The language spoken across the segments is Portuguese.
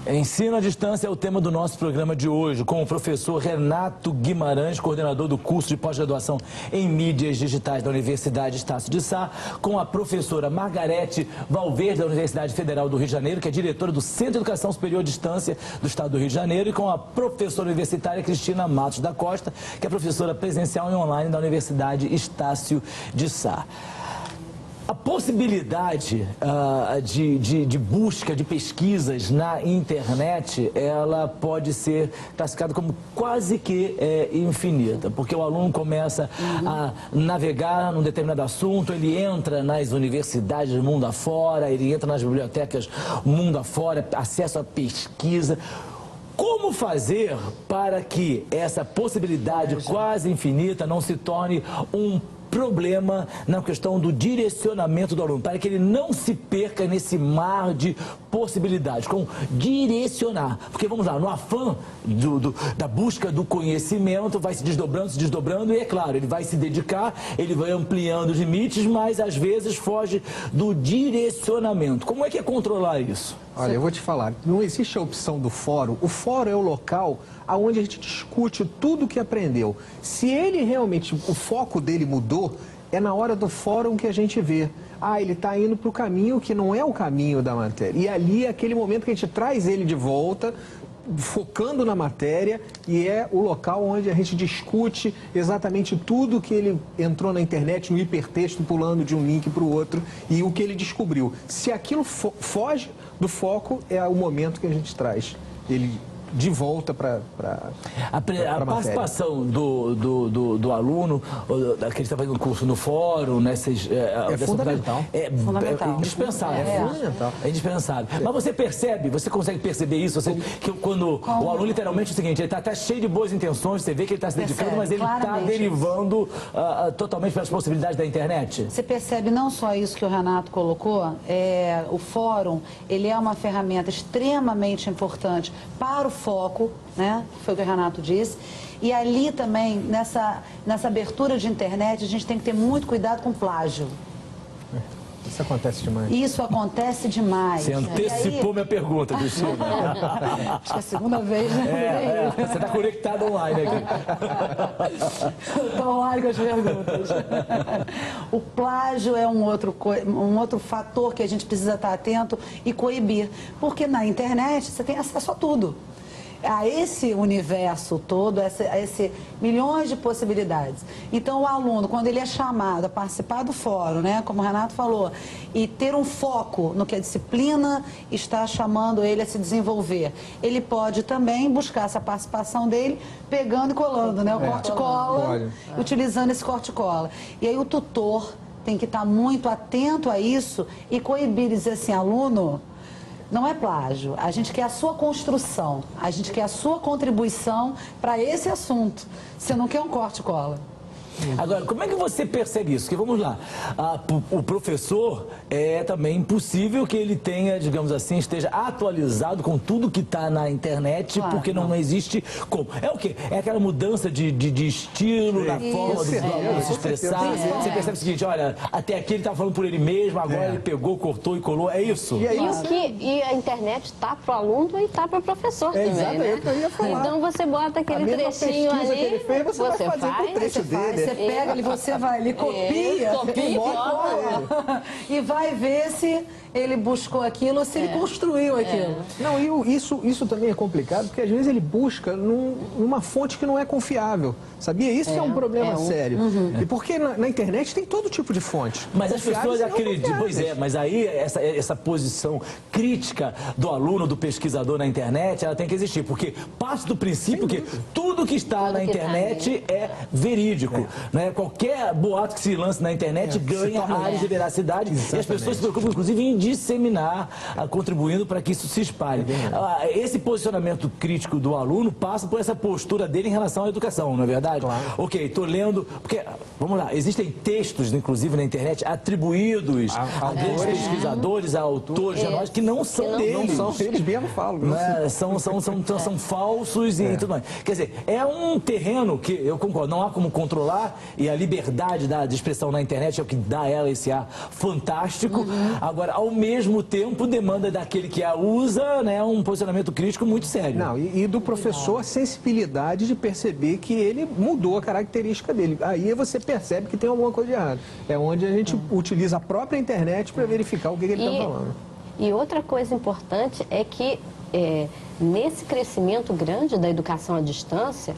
Ensino à distância é o tema do nosso programa de hoje, com o professor Renato Guimarães, coordenador do curso de pós-graduação em mídias digitais da Universidade Estácio de Sá, com a professora Margarete Valverde, da Universidade Federal do Rio de Janeiro, que é diretora do Centro de Educação Superior à Distância do Estado do Rio de Janeiro, e com a professora universitária Cristina Matos da Costa, que é professora presencial e online da Universidade Estácio de Sá. A possibilidade de busca de pesquisas na internet, ela pode ser classificada como quase que infinita, porque o aluno começa a navegar num determinado assunto, ele entra nas universidades mundo afora, ele entra nas bibliotecas mundo afora, acesso à pesquisa. Como fazer para que essa possibilidade quase infinita não se torne um problema na questão do direcionamento do aluno, para que ele não se perca nesse mar de possibilidades, como direcionar, porque vamos lá, no afã da busca do conhecimento, vai se desdobrando e é claro, ele vai se dedicar, ele vai ampliando os limites, mas às vezes foge do direcionamento. Como é que é controlar isso? Olha, eu vou te falar, não existe a opção do fórum. O fórum é o local onde a gente discute tudo o que aprendeu. Se ele realmente, o foco dele mudou, é na hora do fórum que a gente vê. Ah, ele está indo para o caminho que não é o caminho da matéria. E ali é aquele momento que a gente traz ele de volta, focando na matéria, e é o local onde a gente discute exatamente tudo que ele entrou na internet, no hipertexto, pulando de um link para o outro, e o que ele descobriu. Se aquilo foge do foco, é o momento que a gente traz ele de volta para a participação do aluno, que está fazendo curso no fórum, nessas... É fundamental. É indispensável. É fundamental. É indispensável. Mas você percebe, você consegue perceber isso? Que quando o aluno, literalmente, é o seguinte, ele está até cheio de boas intenções, você vê que ele está se dedicando, mas ele está derivando totalmente para as possibilidades da internet? Você percebe não só isso que o Renato colocou, o fórum, ele é uma ferramenta extremamente importante para o foco, né? Foi o que o Renato disse. E ali também, nessa abertura de internet, a gente tem que ter muito cuidado com plágio. Isso acontece demais. Isso acontece demais. Você antecipou minha pergunta, Cristina. Acho que é a segunda vez, né? Você está conectado online aqui. Estou online com as perguntas. O plágio é um outro fator que a gente precisa estar atento e coibir. Porque na internet você tem acesso a tudo. A esse universo todo, a esse milhões de possibilidades. Então, o aluno, quando ele é chamado a participar do fórum, né, como o Renato falou, e ter um foco no que a disciplina está chamando ele a se desenvolver, ele pode também buscar essa participação dele pegando e colando, né, o corte-cola, utilizando esse corte-cola. E aí o tutor tem que estar muito atento a isso e coibir, dizer assim, aluno... Não é plágio, a gente quer a sua construção, a gente quer a sua contribuição para esse assunto. Você não quer um corte-cola. Agora, como é que você percebe isso? Porque, vamos lá, o professor é também impossível que ele tenha, digamos assim, esteja atualizado com tudo que está na internet, claro, porque não existe como. É o quê? É aquela mudança de estilo, da forma do aluno se expressar. Você percebe o seguinte, olha, até aqui ele estava falando por ele mesmo, agora ele pegou, cortou e colou, é isso? E a internet está para o aluno e está para o professor também, né? Eu ia falar. Então você bota aquele trechinho ali, que ele fez, você vai fazer com o trecho dele. Você pega ele, você vai ali, copia e vai ver se ele buscou aquilo ou se ele construiu aquilo. Não, e isso também é complicado, porque às vezes ele busca numa fonte que não é confiável, sabia? Isso que é um problema sério. E porque na internet tem todo tipo de fonte. Mas as pessoas acreditam, pois é, mas aí essa posição crítica do aluno, do pesquisador na internet, ela tem que existir, porque parte do princípio que tudo que está na internet é verídico. Né? Qualquer boato que se lance na internet ganha áreas de veracidade. Exatamente. E as pessoas se preocupam, inclusive, em disseminar, contribuindo para que isso se espalhe. Esse posicionamento crítico do aluno passa por essa postura dele em relação à educação, não é verdade? Claro. Ok, estou lendo... Porque, vamos lá, existem textos, inclusive, na internet, atribuídos a grandes pesquisadores, a autores, a nós, que não são deles. Não são, eles mesmo falam. Né? São falsos e tudo mais. Quer dizer, é um terreno que, eu concordo, não há como controlar, expressar, e a liberdade de expressão na internet é o que dá a ela esse ar fantástico. Agora, ao mesmo tempo, demanda daquele que a usa, né, um posicionamento crítico muito sério. Não, e do professor a sensibilidade de perceber que ele mudou a característica dele. Aí você percebe que tem alguma coisa de errado. É onde a gente utiliza a própria internet para verificar o que ele está falando. E outra coisa importante é que nesse crescimento grande da educação à distância,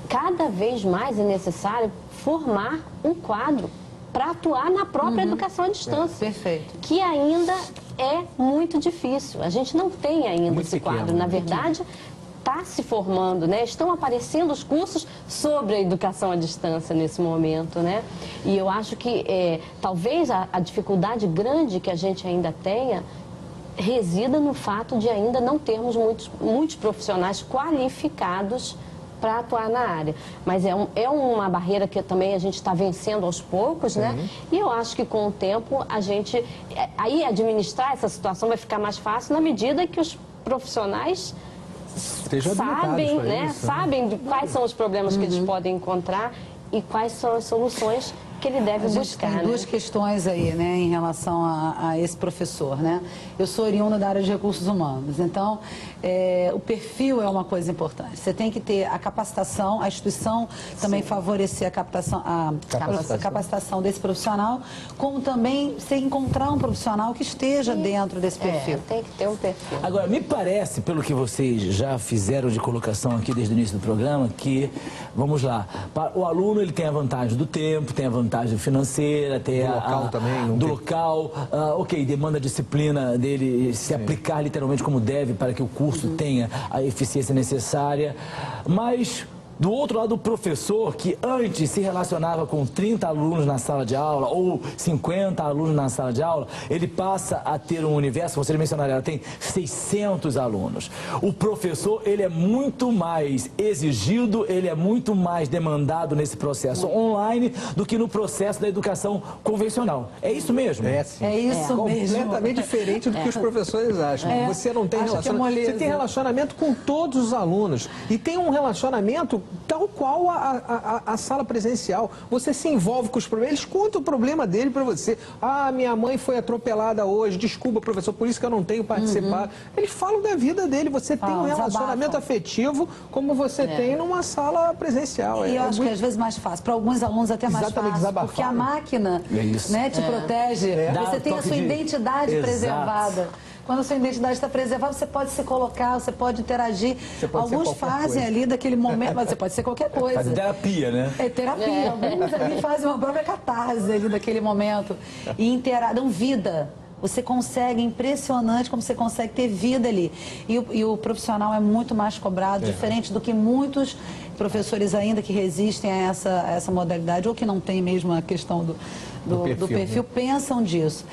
cada vez mais é necessário formar um quadro para atuar na própria educação à distância. Perfeito. Que ainda é muito difícil. A gente não tem ainda Muito esse pequeno, quadro. Na verdade, está se formando, né? Estão aparecendo os cursos sobre a educação à distância nesse momento, né? E eu acho que talvez a dificuldade grande que a gente ainda tenha resida no fato de ainda não termos muitos profissionais qualificados para atuar na área. Mas é uma barreira que também a gente está vencendo aos poucos, né? E eu acho que com o tempo a gente... Aí administrar essa situação vai ficar mais fácil na medida que os profissionais sabem, né? Sabem quais são os problemas que eles podem encontrar e quais são as soluções que ele deve buscar. Tem duas questões aí, né, em relação a esse professor, né? Eu sou oriunda da área de recursos humanos, então o perfil é uma coisa importante. Você tem que ter a capacitação, a instituição também favorecer a capacitação desse profissional, como também você encontrar um profissional que esteja dentro desse perfil. Tem que ter um perfil. Agora, me parece, pelo que vocês já fizeram de colocação aqui desde o início do programa, que, vamos lá, o aluno ele tem a vantagem do tempo, tem a vantagem financeira, tem do local também, do local, ok, demanda a disciplina dele se aplicar literalmente como deve para que o curso tenha a eficiência necessária, mas do outro lado, o professor, que antes se relacionava com 30 alunos na sala de aula ou 50 alunos na sala de aula, ele passa a ter um universo, vocês mencionaram, ela tem 600 alunos. O professor, ele é muito mais exigido, ele é muito mais demandado nesse processo online do que no processo da educação convencional. É isso mesmo? É, sim. É isso mesmo. Completamente diferente do que os professores acham. Você não tem relacionamento. Você tem relacionamento com todos os alunos. E tem um relacionamento tal qual a sala presencial. Você se envolve com os problemas, eles contam o problema dele para você. Ah, minha mãe foi atropelada hoje, desculpa, professor, por isso que eu não tenho participado. Eles falam da vida dele, você tem um relacionamento afetivo como você tem numa sala presencial. E eu acho que às vezes mais fácil, para alguns alunos até mais fácil, porque a máquina né, te protege, você tem a sua identidade preservada. Quando a sua identidade está preservada, você pode se colocar, você pode interagir. Alguns fazem ali daquele momento, mas você pode ser qualquer coisa. Faz terapia, né? É terapia. Alguns ali fazem uma própria catarse ali daquele momento. E dão vida. Você consegue, impressionante como você consegue ter vida ali. E o profissional é muito mais cobrado, diferente do que muitos professores ainda que resistem a essa modalidade, ou que não tem mesmo a questão do perfil, pensam disso.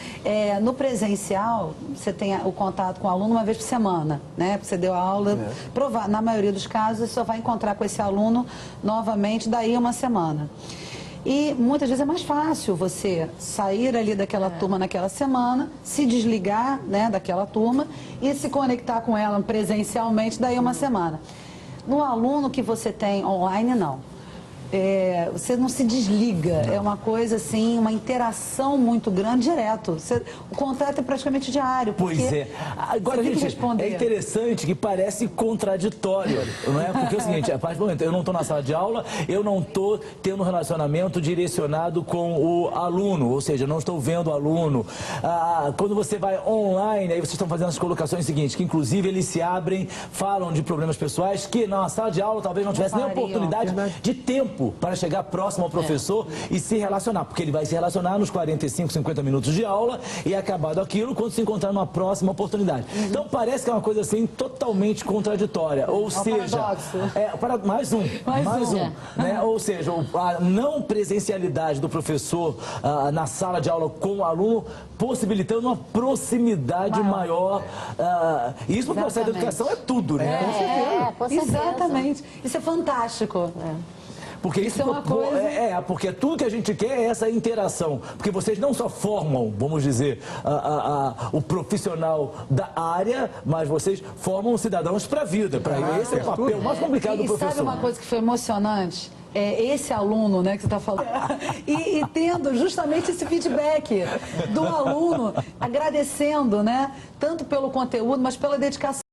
No presencial, você tem o contato com o aluno uma vez por semana, né? Você deu a aula, na maioria dos casos, você só vai encontrar com esse aluno novamente daí uma semana. E muitas vezes é mais fácil você sair ali daquela turma naquela semana, se desligar, né, daquela turma e se conectar com ela presencialmente daí uma semana. No aluno que você tem online, não. Você não se desliga, é uma coisa assim, uma interação muito grande direto. O contato é praticamente diário. Pois é. Agora, gente, é interessante que parece contraditório, não é? Porque é o seguinte, a partir do momento eu não estou na sala de aula, eu não estou tendo um relacionamento direcionado com o aluno, ou seja, eu não estou vendo o aluno. Quando você vai online, aí vocês estão fazendo as colocações seguintes, que inclusive eles se abrem, falam de problemas pessoais, que na sala de aula talvez não tivesse nem oportunidade de tempo para chegar próximo ao professor e se relacionar, porque ele vai se relacionar nos 45, 50 minutos de aula e acabado aquilo quando se encontrar numa próxima oportunidade. Então parece que é uma coisa assim totalmente contraditória, ou seja, mais um, né? Ou seja, a não presencialidade do professor na sala de aula com o aluno possibilitando uma proximidade maior. Isso para o processo de educação é tudo, né? Com certeza. Exatamente. Isso é fantástico. Porque isso é uma coisa... porque tudo que a gente quer é essa interação. Porque vocês não só formam, vamos dizer, o profissional da área, mas vocês formam cidadãos para a vida. Esse é o papel mais complicado do professor. E sabe uma coisa que foi emocionante? esse aluno, né, que você está falando, e tendo justamente esse feedback do aluno, agradecendo, né, tanto pelo conteúdo, mas pela dedicação.